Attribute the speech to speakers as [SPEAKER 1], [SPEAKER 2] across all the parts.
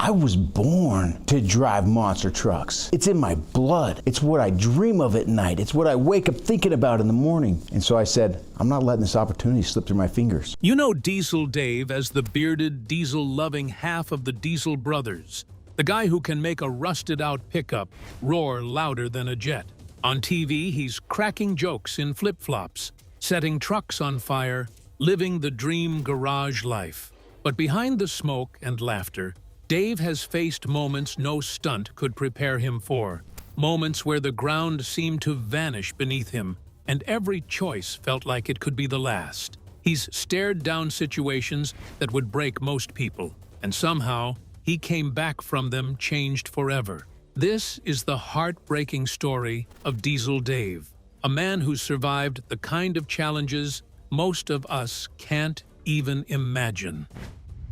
[SPEAKER 1] I was born to drive monster trucks. It's in my blood. It's what I dream of at night. It's what I wake up thinking about in the morning. And so I said, I'm not letting this opportunity slip through my fingers.
[SPEAKER 2] You know Diesel Dave as the bearded, diesel-loving half of the Diesel brothers. The guy who can make a rusted-out pickup roar louder than a jet. On TV, he's cracking jokes in flip-flops, setting trucks on fire, living the dream garage life. But behind the smoke and laughter, Dave has faced moments no stunt could prepare him for. Moments where the ground seemed to vanish beneath him, and every choice felt like it could be the last. He's stared down situations that would break most people, and somehow, he came back from them changed forever. This is the heartbreaking story of Diesel Dave, a man who survived the kind of challenges most of us can't even imagine.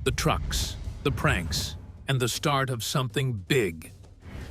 [SPEAKER 2] The trucks, the pranks, and the start of something big.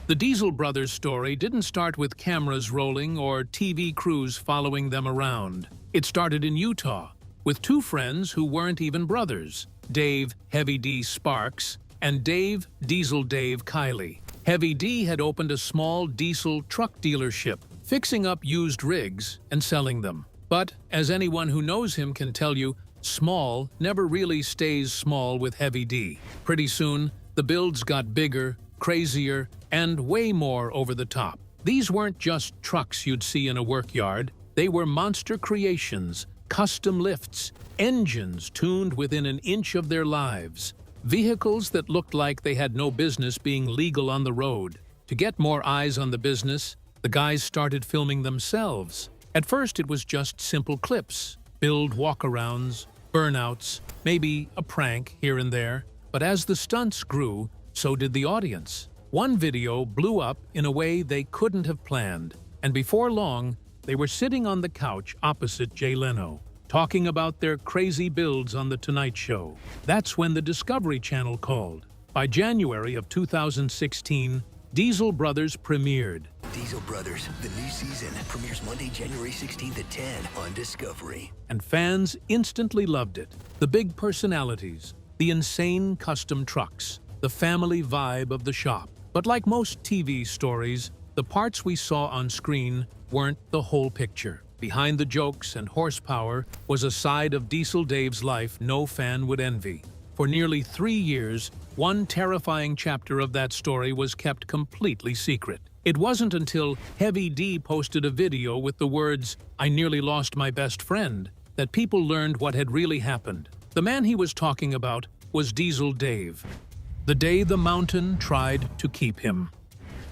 [SPEAKER 2] The Diesel brothers' story didn't start with cameras rolling or TV crews following them around. It started in Utah, with two friends who weren't even brothers, Dave Heavy D Sparks and Dave Diesel Dave Kiley. Heavy D had opened a small diesel truck dealership, fixing up used rigs and selling them. But, as anyone who knows him can tell you, small never really stays small with Heavy D. Pretty soon, the builds got bigger, crazier, and way more over the top. These weren't just trucks you'd see in a workyard. They were monster creations, custom lifts, engines tuned within an inch of their lives. Vehicles that looked like they had no business being legal on the road. To get more eyes on the business, the guys started filming themselves. At first, it was just simple clips, build walkarounds, burnouts, maybe a prank here and there. But as the stunts grew, so did the audience. One video blew up in a way they couldn't have planned, and before long, they were sitting on the couch opposite Jay Leno, talking about their crazy builds on The Tonight Show. That's when the Discovery Channel called. By January of 2016, Diesel Brothers premiered.
[SPEAKER 3] Diesel Brothers, the new season, premieres Monday, January 16th at 10 on Discovery.
[SPEAKER 2] And fans instantly loved it. The big personalities, the insane custom trucks, the family vibe of the shop. But like most TV stories, the parts we saw on screen weren't the whole picture. Behind the jokes and horsepower was a side of Diesel Dave's life no fan would envy. For nearly 3 years, one terrifying chapter of that story was kept completely secret. It wasn't until Heavy D posted a video with the words, "I nearly lost my best friend," that people learned what had really happened. The man he was talking about was Diesel Dave. The day the mountain tried to keep him.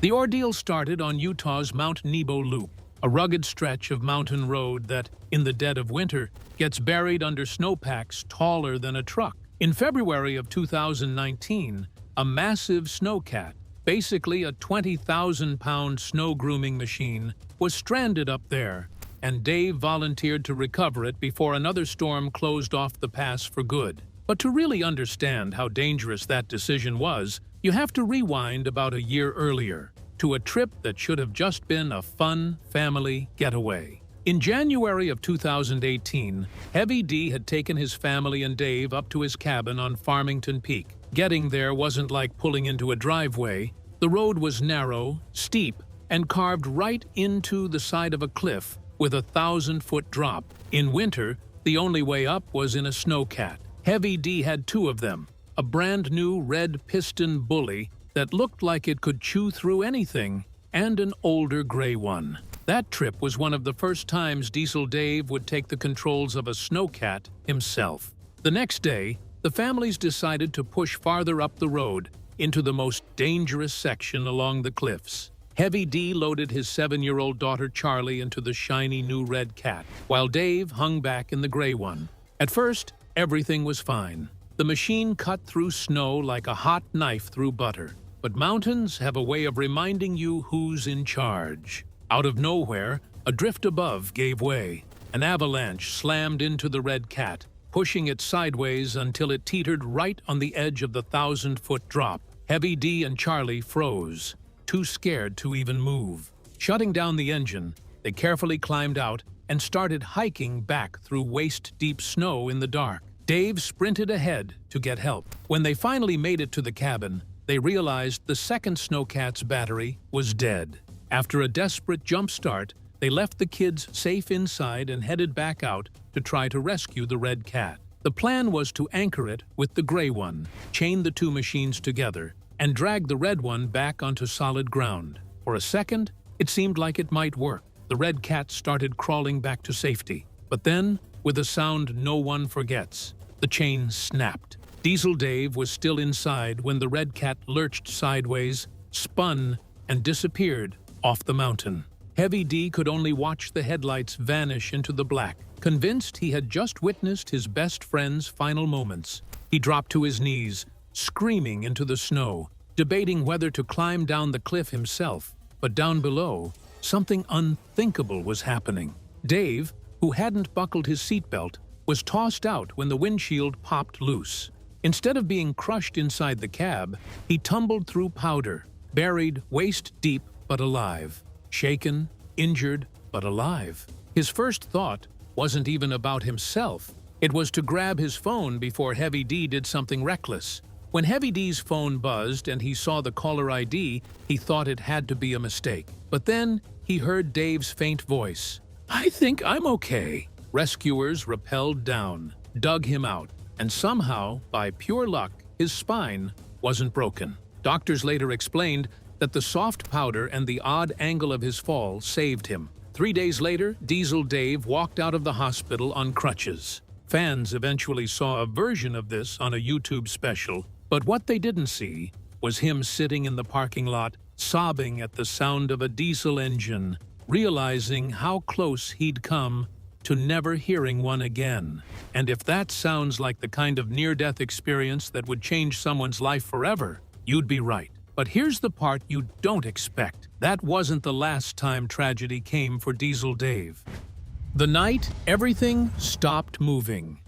[SPEAKER 2] The ordeal started on Utah's Mount Nebo Loop, a rugged stretch of mountain road that, in the dead of winter, gets buried under snowpacks taller than a truck. In February of 2019, a massive snowcat, basically a 20,000-pound snow grooming machine, was stranded up there, and Dave volunteered to recover it before another storm closed off the pass for good. But to really understand how dangerous that decision was, you have to rewind about a year earlier, to a trip that should have just been a fun family getaway. In January of 2018, Heavy D had taken his family and Dave up to his cabin on Farmington Peak. Getting there wasn't like pulling into a driveway. The road was narrow, steep, and carved right into the side of a cliff with a 1,000-foot drop. In winter, the only way up was in a snowcat. Heavy D had two of them, a brand-new red piston bully that looked like it could chew through anything, and an older gray one. That trip was one of the first times Diesel Dave would take the controls of a snowcat himself. The next day, the families decided to push farther up the road into the most dangerous section along the cliffs. Heavy D loaded his 7-year-old daughter Charlie into the shiny new red cat, while Dave hung back in the gray one. At first, everything was fine. The machine cut through snow like a hot knife through butter. But mountains have a way of reminding you who's in charge. Out of nowhere, a drift above gave way. An avalanche slammed into the red cat, pushing it sideways until it teetered right on the edge of the 1,000-foot drop. Heavy D and Charlie froze, too scared to even move. Shutting down the engine, they carefully climbed out and started hiking back through waist-deep snow in the dark. Dave sprinted ahead to get help. When they finally made it to the cabin, they realized the second snowcat's battery was dead. After a desperate jump start, they left the kids safe inside and headed back out to try to rescue the red cat. The plan was to anchor it with the gray one, chain the two machines together, and drag the red one back onto solid ground. For a second, it seemed like it might work. The red cat started crawling back to safety. But then, with a sound no one forgets, the chain snapped. Diesel Dave was still inside when the red cat lurched sideways, spun, and disappeared off the mountain. Heavy D could only watch the headlights vanish into the black. Convinced he had just witnessed his best friend's final moments, he dropped to his knees, screaming into the snow, debating whether to climb down the cliff himself. But down below, something unthinkable was happening. Dave, who hadn't buckled his seatbelt, was tossed out when the windshield popped loose. Instead of being crushed inside the cab, he tumbled through powder, buried waist-deep but alive. Shaken, injured, but alive. His first thought wasn't even about himself. It was to grab his phone before Heavy D did something reckless. When Heavy D's phone buzzed and he saw the caller ID, he thought it had to be a mistake. But then he heard Dave's faint voice. "I think I'm okay." Rescuers rappelled down, dug him out, and somehow, by pure luck, his spine wasn't broken. Doctors later explained that the soft powder and the odd angle of his fall saved him. 3 days later, Diesel Dave walked out of the hospital on crutches. Fans eventually saw a version of this on a YouTube special, but what they didn't see was him sitting in the parking lot, sobbing at the sound of a diesel engine, realizing how close he'd come to never hearing one again. And if that sounds like the kind of near-death experience that would change someone's life forever, you'd be right. But here's the part you don't expect. That wasn't the last time tragedy came for Diesel Dave. The night everything stopped moving.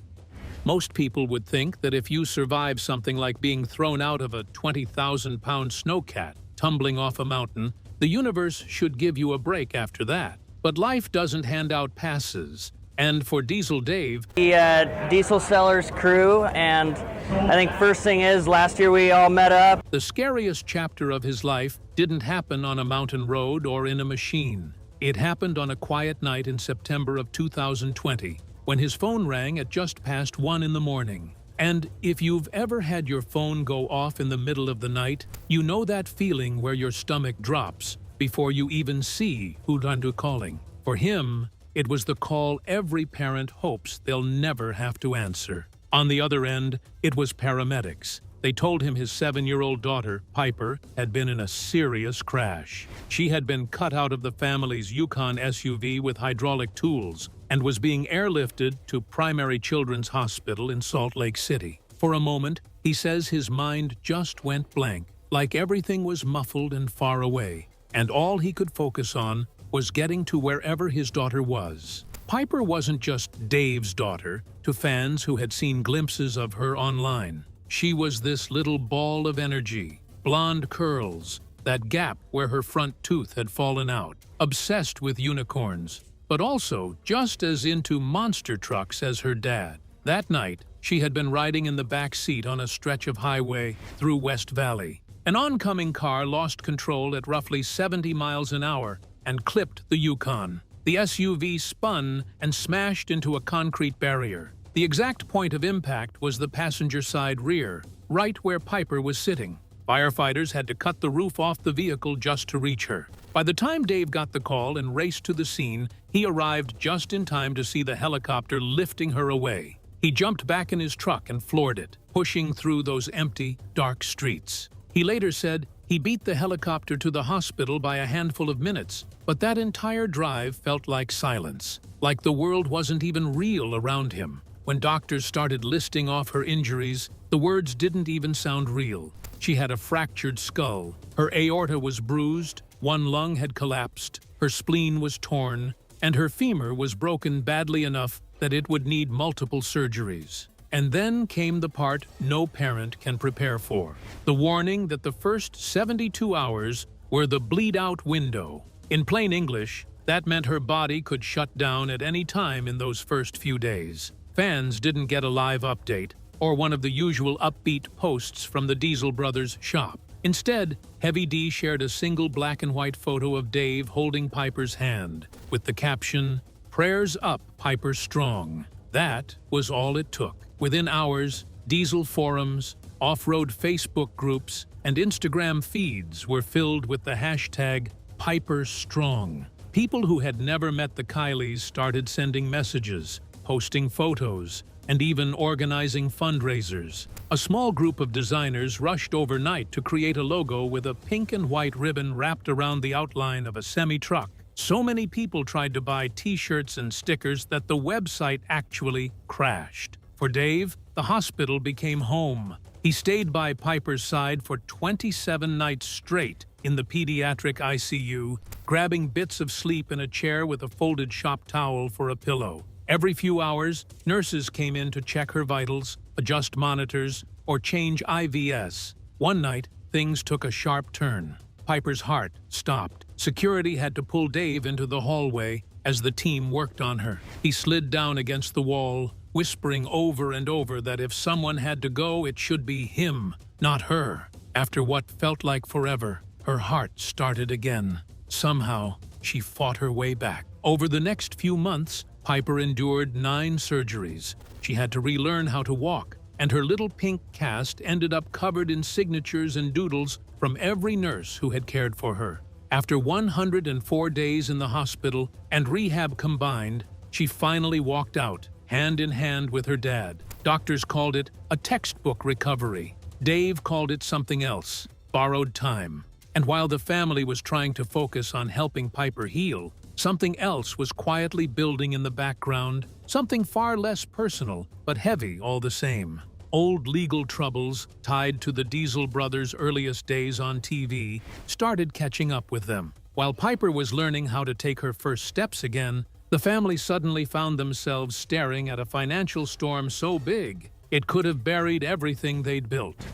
[SPEAKER 2] Most people would think that if you survive something like being thrown out of a 20,000-pound snowcat tumbling off a mountain, the universe should give you a break after that. But life doesn't hand out passes. And for Diesel Dave,
[SPEAKER 4] the Diesel Sellers crew, and I think first thing is, last year we all met up.
[SPEAKER 2] The scariest chapter of his life didn't happen on a mountain road or in a machine. It happened on a quiet night in September of 2020, when his phone rang at just past 1 in the morning. And if you've ever had your phone go off in the middle of the night, you know that feeling where your stomach drops before you even see who's under calling. For him, it was the call every parent hopes they'll never have to answer. On the other end, it was paramedics. They told him his 7-year-old daughter, Piper, had been in a serious crash. She had been cut out of the family's Yukon SUV with hydraulic tools and was being airlifted to Primary Children's Hospital in Salt Lake City. For a moment, he says his mind just went blank, like everything was muffled and far away, and all he could focus on was getting to wherever his daughter was. Piper wasn't just Dave's daughter to fans who had seen glimpses of her online. She was this little ball of energy, blonde curls, that gap where her front tooth had fallen out, obsessed with unicorns, but also just as into monster trucks as her dad. That night, she had been riding in the back seat on a stretch of highway through West Valley. An oncoming car lost control at roughly 70 miles an hour and clipped the Yukon. The SUV spun and smashed into a concrete barrier. The exact point of impact was the passenger side rear, right where Piper was sitting. Firefighters had to cut the roof off the vehicle just to reach her. By the time Dave got the call and raced to the scene, he arrived just in time to see the helicopter lifting her away. He jumped back in his truck and floored it, pushing through those empty, dark streets. He later said he beat the helicopter to the hospital by a handful of minutes, but that entire drive felt like silence, like the world wasn't even real around him. When doctors started listing off her injuries, the words didn't even sound real. She had a fractured skull, her aorta was bruised, one lung had collapsed, her spleen was torn, and her femur was broken badly enough that it would need multiple surgeries. And then came the part no parent can prepare for. The warning that the first 72 hours were the bleed-out window. In plain English, that meant her body could shut down at any time in those first few days. Fans didn't get a live update or one of the usual upbeat posts from the Diesel brothers' shop. Instead, Heavy D shared a single black and white photo of Dave holding Piper's hand, with the caption, "Prayers up, Piper strong." That was all it took. Within hours, diesel forums, off-road Facebook groups, and Instagram feeds were filled with the hashtag #PiperStrong. People who had never met the Kileys started sending messages, posting photos, and even organizing fundraisers. A small group of designers rushed overnight to create a logo with a pink and white ribbon wrapped around the outline of a semi-truck. So many people tried to buy t-shirts and stickers that the website actually crashed. For Dave, the hospital became home. He stayed by Piper's side for 27 nights straight in the pediatric ICU, grabbing bits of sleep in a chair with a folded shop towel for a pillow. Every few hours, nurses came in to check her vitals, adjust monitors, or change IVs. One night, things took a sharp turn. Piper's heart stopped. Security had to pull Dave into the hallway as the team worked on her. He slid down against the wall, whispering over and over that if someone had to go, it should be him, not her. After what felt like forever, her heart started again. Somehow, she fought her way back. Over the next few months, Piper endured 9 surgeries. She had to relearn how to walk, and her little pink cast ended up covered in signatures and doodles from every nurse who had cared for her. After 104 days in the hospital and rehab combined, she finally walked out, hand in hand with her dad. Doctors called it a textbook recovery. Dave called it something else, borrowed time. And while the family was trying to focus on helping Piper heal, something else was quietly building in the background, something far less personal, but heavy all the same. Old legal troubles, tied to the Diesel brothers' earliest days on TV, started catching up with them. While Piper was learning how to take her first steps again, the family suddenly found themselves staring at a financial storm so big, it could have buried everything they'd built.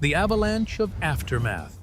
[SPEAKER 2] The avalanche of aftermath.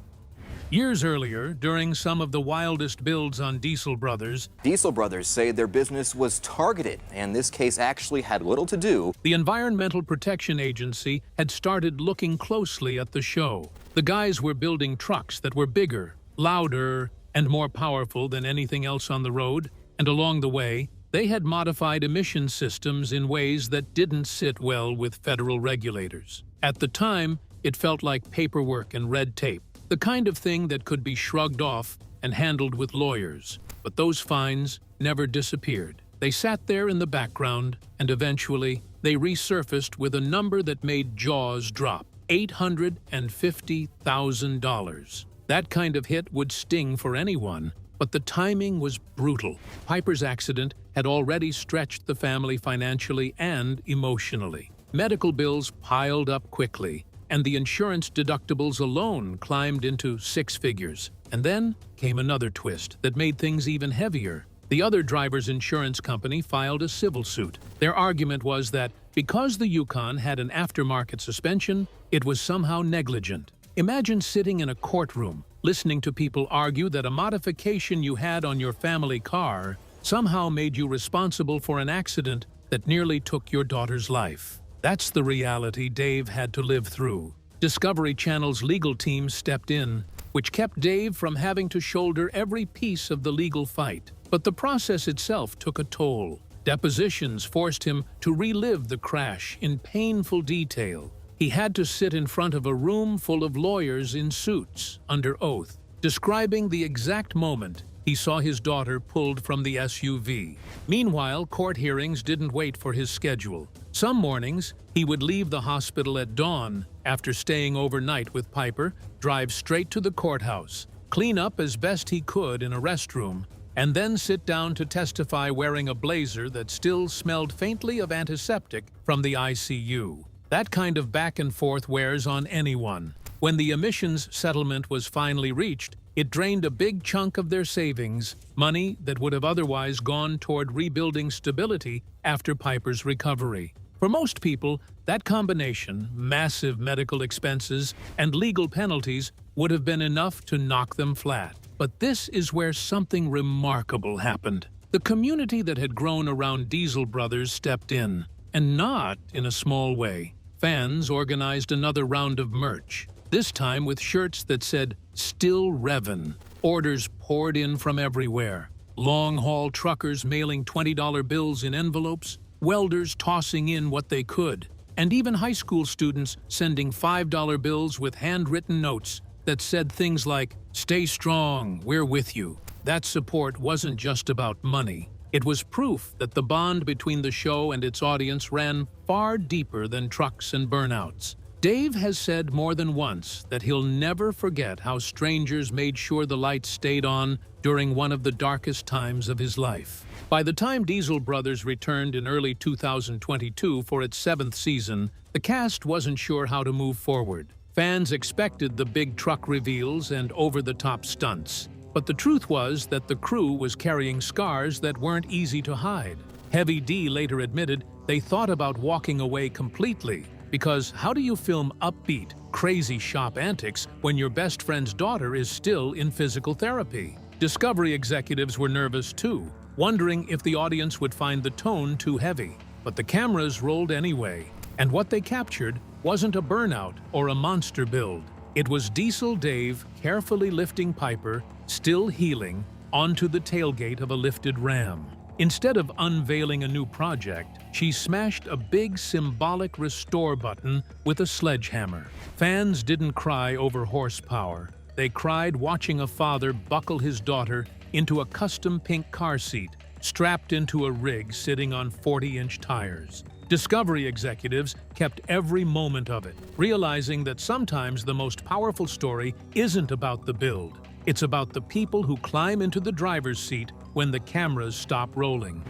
[SPEAKER 2] Years earlier, during some of the wildest builds on Diesel Brothers,
[SPEAKER 5] Diesel Brothers say their business was targeted, and this case actually had little to do.
[SPEAKER 2] The Environmental Protection Agency had started looking closely at the show. The guys were building trucks that were bigger, louder, and more powerful than anything else on the road, and along the way, they had modified emission systems in ways that didn't sit well with federal regulators. At the time, it felt like paperwork and red tape. The kind of thing that could be shrugged off and handled with lawyers. But those fines never disappeared. They sat there in the background, and eventually they resurfaced with a number that made jaws drop: $850,000. That kind of hit would sting for anyone, but the timing was brutal. Piper's accident had already stretched the family financially and emotionally. Medical bills piled up quickly, and the insurance deductibles alone climbed into 6 figures. And then came another twist that made things even heavier. The other driver's insurance company filed a civil suit. Their argument was that because the Yukon had an aftermarket suspension, it was somehow negligent. Imagine sitting in a courtroom, listening to people argue that a modification you had on your family car somehow made you responsible for an accident that nearly took your daughter's life. That's the reality Dave had to live through. Discovery Channel's legal team stepped in, which kept Dave from having to shoulder every piece of the legal fight. But the process itself took a toll. Depositions forced him to relive the crash in painful detail. He had to sit in front of a room full of lawyers in suits, under oath, describing the exact moment he saw his daughter pulled from the SUV. Meanwhile, court hearings didn't wait for his schedule. Some mornings, he would leave the hospital at dawn after staying overnight with Piper, drive straight to the courthouse, clean up as best he could in a restroom, and then sit down to testify wearing a blazer that still smelled faintly of antiseptic from the ICU. That kind of back and forth wears on anyone. When the emissions settlement was finally reached, it drained a big chunk of their savings, money that would have otherwise gone toward rebuilding stability after Piper's recovery. For most people, that combination, massive medical expenses and legal penalties, would have been enough to knock them flat. But this is where something remarkable happened. The community that had grown around Diesel Brothers stepped in, and not in a small way. Fans organized another round of merch. this time with shirts that said, "Still Revin'." Orders poured in from everywhere. Long-haul truckers mailing $20 bills in envelopes, welders tossing in what they could, and even high school students sending $5 bills with handwritten notes that said things like, "Stay strong, we're with you." That support wasn't just about money. It was proof that the bond between the show and its audience ran far deeper than trucks and burnouts. Dave has said more than once that he'll never forget how strangers made sure the lights stayed on during one of the darkest times of his life. By the time Diesel Brothers returned in early 2022 for its 7th season, the cast wasn't sure how to move forward. Fans expected the big truck reveals and over-the-top stunts. But the truth was that the crew was carrying scars that weren't easy to hide. Heavy D later admitted they thought about walking away completely, because how do you film upbeat, crazy shop antics when your best friend's daughter is still in physical therapy? Discovery executives were nervous too, wondering if the audience would find the tone too heavy. But the cameras rolled anyway, and what they captured wasn't a burnout or a monster build. It was Diesel Dave carefully lifting Piper, still healing, onto the tailgate of a lifted Ram. Instead of unveiling a new project, she smashed a big symbolic restore button with a sledgehammer. Fans didn't cry over horsepower. They cried watching a father buckle his daughter into a custom pink car seat, strapped into a rig sitting on 40-inch tires. Discovery executives kept every moment of it, realizing that sometimes the most powerful story isn't about the build. It's about the people who climb into the driver's seat when the cameras stop rolling.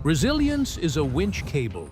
[SPEAKER 2] Resilience is a winch cable.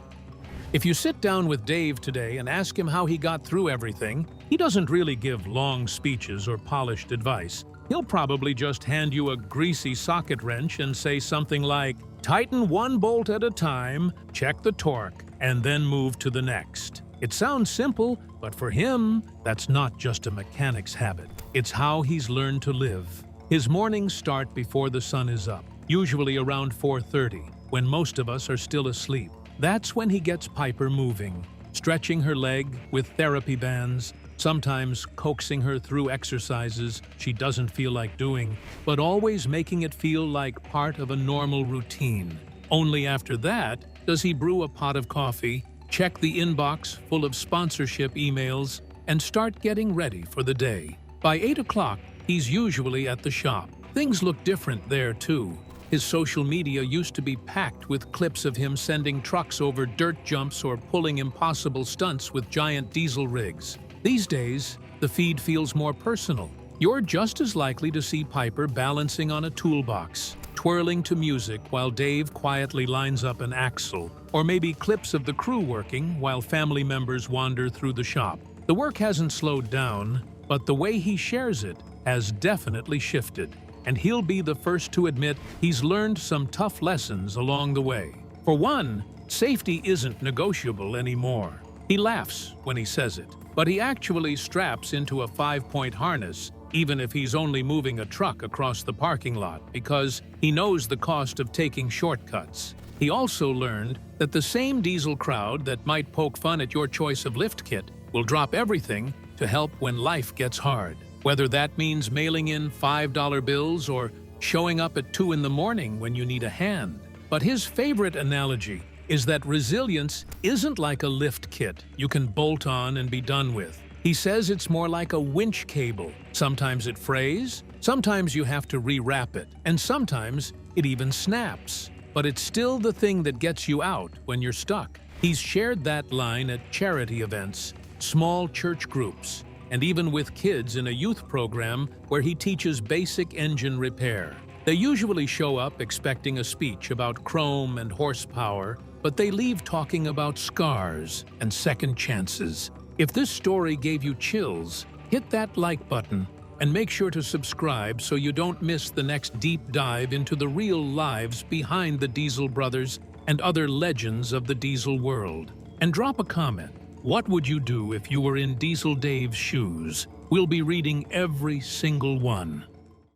[SPEAKER 2] If you sit down with Dave today and ask him how he got through everything, he doesn't really give long speeches or polished advice. He'll probably just hand you a greasy socket wrench and say something like, "Tighten one bolt at a time, check the torque, and then move to the next." It sounds simple, but for him, that's not just a mechanic's habit. It's how he's learned to live. His mornings start before the sun is up, usually around 4:30, when most of us are still asleep. That's when he gets Piper moving, stretching her leg with therapy bands, sometimes coaxing her through exercises she doesn't feel like doing, but always making it feel like part of a normal routine. Only after that does he brew a pot of coffee, check the inbox full of sponsorship emails, and start getting ready for the day. By 8 o'clock, he's usually at the shop. Things look different there too. His social media used to be packed with clips of him sending trucks over dirt jumps or pulling impossible stunts with giant diesel rigs. These days, the feed feels more personal. You're just as likely to see Piper balancing on a toolbox, twirling to music while Dave quietly lines up an axle, or maybe clips of the crew working while family members wander through the shop. The work hasn't slowed down, but the way he shares it has definitely shifted, and he'll be the first to admit he's learned some tough lessons along the way. For one, safety isn't negotiable anymore. He laughs when he says it, but he actually straps into a 5-point harness even if he's only moving a truck across the parking lot, because he knows the cost of taking shortcuts. He also learned that the same diesel crowd that might poke fun at your choice of lift kit will drop everything to help when life gets hard. Whether that means mailing in $5 bills or showing up at 2 in the morning when you need a hand. But his favorite analogy is that resilience isn't like a lift kit you can bolt on and be done with. He says it's more like a winch cable. Sometimes it frays, sometimes you have to rewrap it, and sometimes it even snaps. But it's still the thing that gets you out when you're stuck. He's shared that line at charity events, small church groups, and even with kids in a youth program where he teaches basic engine repair. They usually show up expecting a speech about chrome and horsepower, but they leave talking about scars and second chances. If this story gave you chills, hit that like button and make sure to subscribe so you don't miss the next deep dive into the real lives behind the Diesel Brothers and other legends of the diesel world. And drop a comment. What would you do if you were in Diesel Dave's shoes? We'll be reading every single one.